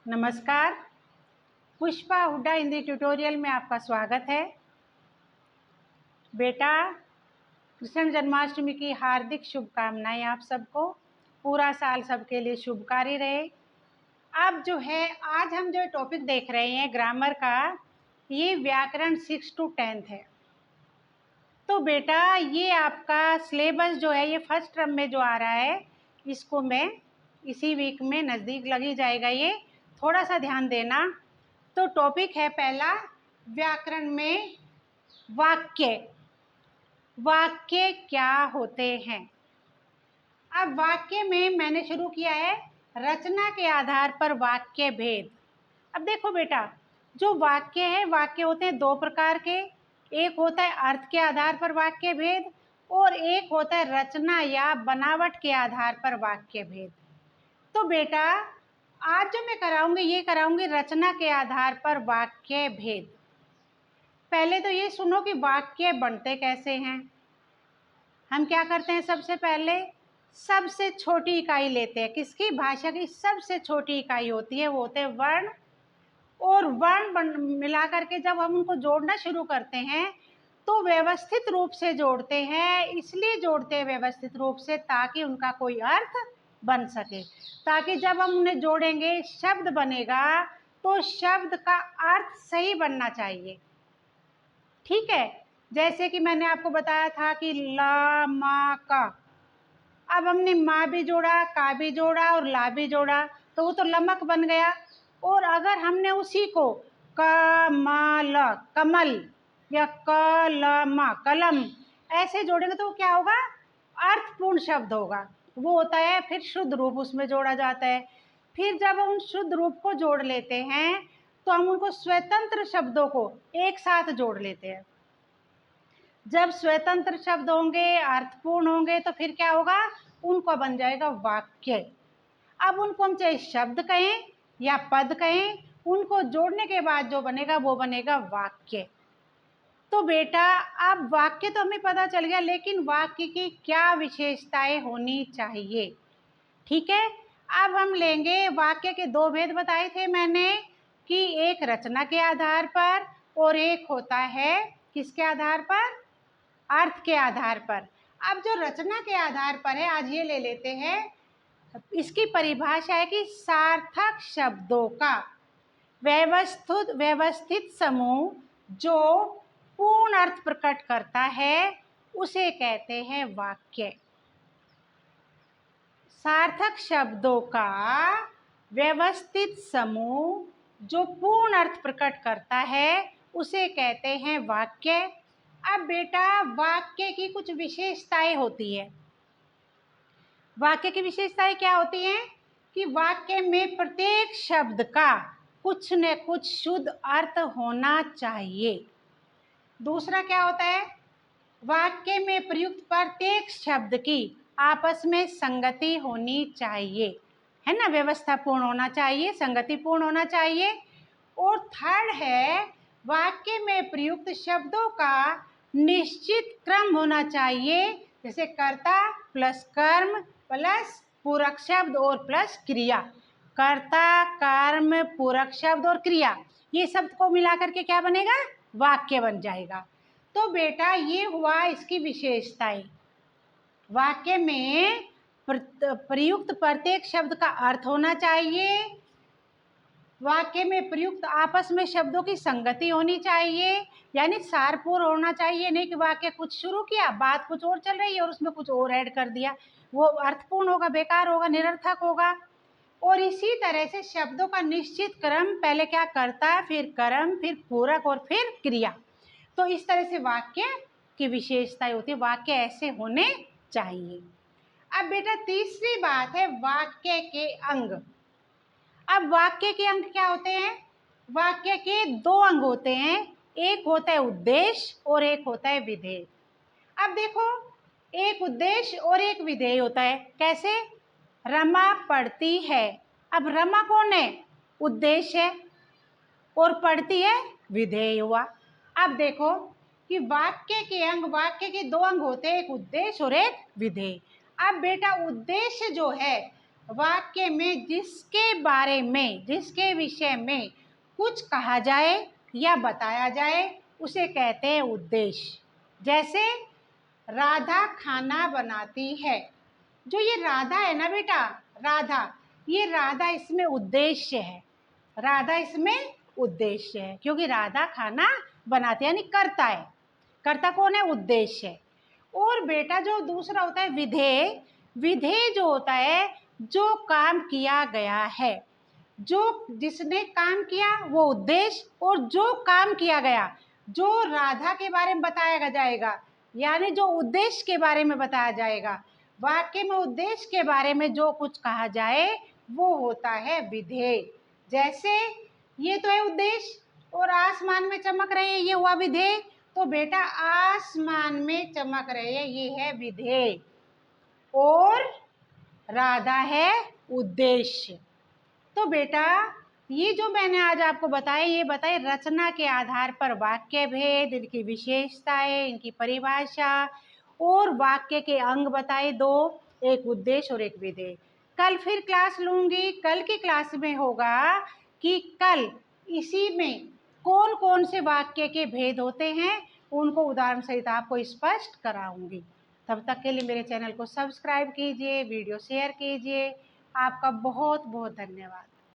नमस्कार। पुष्पा हुड्डा हिंदी ट्यूटोरियल में आपका स्वागत है। बेटा, कृष्ण जन्माष्टमी की हार्दिक शुभकामनाएं आप सबको। पूरा साल सबके लिए शुभकारी रहे। अब जो है आज हम जो टॉपिक देख रहे हैं ग्रामर का, ये व्याकरण 6 to 10 है। तो बेटा ये आपका सिलेबस जो है ये फर्स्ट टर्म में जो आ रहा है, इसको मैं इसी वीक में नज़दीक लग ही जाएगा। ये थोड़ा सा ध्यान देना। तो टॉपिक है पहला, व्याकरण में वाक्य। वाक्य क्या होते हैं? अब वाक्य में मैंने शुरू किया है रचना के आधार पर वाक्य भेद। अब देखो बेटा, जो वाक्य है, वाक्य होते हैं दो प्रकार के। एक होता है अर्थ के आधार पर वाक्य भेद और एक होता है रचना या बनावट के आधार पर वाक्य भेद। तो बेटा आज जो मैं कराऊंगी ये कराऊंगी रचना के आधार पर वाक्य भेद। पहले तो ये सुनो कि वाक्य बनते कैसे हैं। हम क्या करते हैं, सबसे पहले सबसे छोटी इकाई लेते हैं। किसकी? भाषा की सबसे छोटी इकाई होती है, वो होते हैं वर्ण। और वर्ण मिला करके जब हम उनको जोड़ना शुरू करते हैं तो व्यवस्थित रूप से जोड़ते हैं। इसलिए जोड़ते हैं व्यवस्थित रूप से ताकि उनका कोई अर्थ बन सके, ताकि जब हम उन्हें जोड़ेंगे शब्द बनेगा तो शब्द का अर्थ सही बनना चाहिए। ठीक है, जैसे कि मैंने आपको बताया था कि ला मा का, अब हमने माँ भी जोड़ा, का भी जोड़ा और ला भी जोड़ा, तो वो तो लमक बन गया। और अगर हमने उसी को कमल, कमल या कलम, कलम ऐसे जोड़ेंगे तो वो क्या होगा? अर्थपूर्ण शब्द होगा। वो होता है फिर शुद्ध रूप, उसमें जोड़ा जाता है। फिर जब हम शुद्ध रूप को जोड़ लेते हैं तो हम उनको स्वतंत्र शब्दों को एक साथ जोड़ लेते हैं। जब स्वतंत्र शब्द होंगे, अर्थपूर्ण होंगे, तो फिर क्या होगा? उनको बन जाएगा वाक्य। अब उनको हम चाहे शब्द कहें या पद कहें, उनको जोड़ने के बाद जो बनेगा वो बनेगा वाक्य। तो बेटा अब वाक्य तो हमें पता चल गया, लेकिन वाक्य की क्या विशेषताएं होनी चाहिए? ठीक है, अब हम लेंगे वाक्य के दो भेद बताए थे मैंने कि एक रचना के आधार पर और एक होता है किसके आधार पर? अर्थ के आधार पर। अब जो रचना के आधार पर है, आज ये ले लेते हैं। इसकी परिभाषा है कि सार्थक शब्दों का व्यवस्थित समूह जो पूर्ण अर्थ प्रकट करता है उसे कहते हैं वाक्य। सार्थक शब्दों का व्यवस्थित समूह जो पूर्ण अर्थ प्रकट करता है उसे कहते हैं वाक्य। अब बेटा वाक्य की कुछ विशेषताएं होती है। वाक्य की विशेषताएं क्या होती हैं? कि वाक्य में प्रत्येक शब्द का कुछ न कुछ शुद्ध अर्थ होना चाहिए। दूसरा क्या होता है? वाक्य में प्रयुक्त प्रत्येक शब्द की आपस में संगति होनी चाहिए, है ना? व्यवस्थापूर्ण होना चाहिए, संगतिपूर्ण होना चाहिए। और थर्ड है, वाक्य में प्रयुक्त शब्दों का निश्चित क्रम होना चाहिए, जैसे कर्ता प्लस कर्म प्लस पूरक शब्द और प्लस क्रिया। कर्ता, कर्म, पूरक शब्द और क्रिया, ये शब्द को मिला करके क्या बनेगा? वाक्य बन जाएगा। तो बेटा ये हुआ इसकी विशेषताएं। वाक्य में प्रयुक्त प्रत्येक शब्द का अर्थ होना चाहिए, वाक्य में प्रयुक्त आपस में शब्दों की संगति होनी चाहिए, यानी सारपूर्ण होना चाहिए। नहीं कि वाक्य कुछ शुरू किया, बात कुछ और चल रही है और उसमें कुछ और ऐड कर दिया, वो अर्थपूर्ण होगा, बेकार होगा, निरर्थक होगा। और इसी तरह से शब्दों का निश्चित क्रम, पहले क्या करता है, फिर कर्म, फिर पूरक और फिर क्रिया। तो इस तरह से वाक्य की विशेषताएं होती है, वाक्य ऐसे होने चाहिए। अब बेटा तीसरी बात है वाक्य के अंग। अब वाक्य के अंग क्या होते हैं? वाक्य के दो अंग होते हैं, एक होता है उद्देश्य और एक होता है विधेय। अब देखो, एक उद्देश्य और एक विधेय होता है। कैसे? रमा पढ़ती है। अब रमा कौन है? उद्देश्य है, और पढ़ती है विधेय हुआ। अब देखो कि वाक्य के अंग, वाक्य के दो अंग होते हैं, एक उद्देश्य और एक विधेय। अब बेटा उद्देश्य जो है वाक्य में जिसके बारे में, जिसके विषय में कुछ कहा जाए या बताया जाए उसे कहते हैं उद्देश्य। जैसे राधा खाना बनाती है। जो ये राधा है ना बेटा, राधा, ये राधा इसमें उद्देश्य है। राधा इसमें उद्देश्य है क्योंकि राधा खाना बनाती है, यानी करता है। कर्ता कौन है? उद्देश्य है। और बेटा जो दूसरा होता है विधेय। विधेय जो होता है जो काम किया गया है, जो जिसने काम किया वो उद्देश्य, और जो काम किया गया, जो राधा के बारे में बताया जाएगा, यानी जो उद्देश्य के बारे में बताया जाएगा। वाक्य में उद्देश्य के बारे में जो कुछ कहा जाए वो होता है विधेय। जैसे ये तो है उद्देश्य, और आसमान में चमक रहे हैं, ये हुआ विधेय। तो बेटा आसमान में चमक रहे हैं, ये है विधेय, और राधा है उद्देश्य। तो बेटा ये जो मैंने आज आपको बताया, ये बताए रचना के आधार पर वाक्य भेद, इनकी विशेषताएं, इनकी परिभाषा, और वाक्य के अंग बताए दो, एक उद्देश्य और एक विधेय। कल फिर क्लास लूंगी। कल की क्लास में होगा कि कल इसी में कौन कौन से वाक्य के भेद होते हैं, उनको उदाहरण सहित आपको स्पष्ट कराऊंगी। तब तक के लिए मेरे चैनल को सब्सक्राइब कीजिए, वीडियो शेयर कीजिए। आपका बहुत बहुत धन्यवाद।